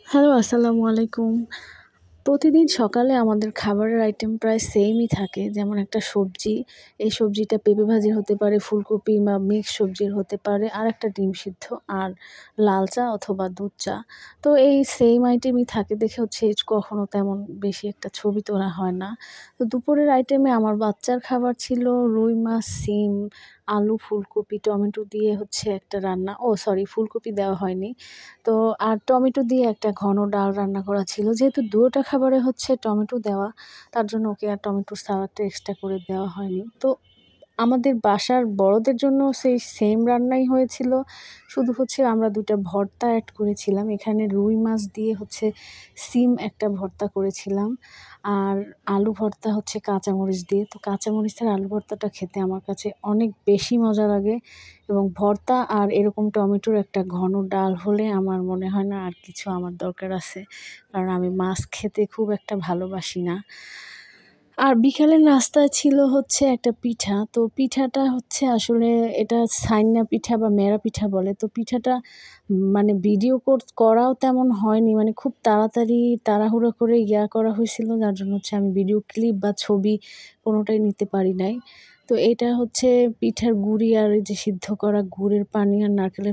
Hello, আসসালামু আলাইকুম। প্রতিদিন সকালে আমাদের খাবারের আইটেম প্রায় সেমই থাকে। যেমন একটা সবজি, এই সবজিটা পেঁপে ভাজির হতে পারে, ফুলকপি বা মিক্স সবজির হতে পারে, আরেকটা ডিম সিদ্ধ আর লাল চা অথবা দুধ চা। তো এই সেম আইটেমই থাকে দেখে হচ্ছে কখনো তেমন বেশি একটা ছবি তোলা হয় না। তো দুপুরের আইটেমে আমার বাচ্চার খাবার ছিল রুই মাছ, সিম, আলু, ফুলকপি, টমেটো দিয়ে হচ্ছে একটা রান্না। সরি, ফুলকপি দেওয়া হয়নি। তো আর টমেটো দিয়ে একটা ঘন ডাল রান্না করা ছিল। যেহেতু ২ টা খাবারে হচ্ছে টমেটো দেওয়া, তার জন্য ওকে আর টমেটোর সালাদটা এক্সট্রা করে দেওয়া হয়নি। তো আমাদের বাসার বড়দের জন্য সেই সেম রান্নাই হয়েছিল। শুধু হচ্ছে আমরা ২ টা ভর্তা এড করেছিলাম। এখানে রুই মাছ দিয়ে হচ্ছে সিম একটা ভর্তা করেছিলাম। আর আলু ভর্তা হচ্ছে কাঁচামরিচ দিয়ে। তো কাঁচামরিচ আর আলু ভর্তাটা খেতে আমার কাছে অনেক বেশি মজা লাগে এবং ভর্তা আর এরকম টমেটোর একটা ঘন ডাল হলে আমার মনে হয় না আর কিছু আমার দরকার আছে। কারণ আমি মাছ খেতে খুব একটা ভালোবাসি না। আর বিকালের নাস্তায় ছিল হচ্ছে একটা পিঠা। তো পিঠাটা হচ্ছে আসলে এটা ছাইন্না পিঠা বা মেরা পিঠা বলে। তো পিঠাটা মানে ভিডিও করাও তেমন হয়নি। মানে খুব তাড়াতাড়ি তাড়াহুড়ো করে করা হয়েছিল, যার জন্য হচ্ছে আমি ভিডিও ক্লিপ বা ছবি কোনোটাই নিতে পারি নাই। তো এটা হচ্ছে পিঠার গুঁড়ি আর এই যে সিদ্ধ করা গুড়ের পানি আর নারকেলের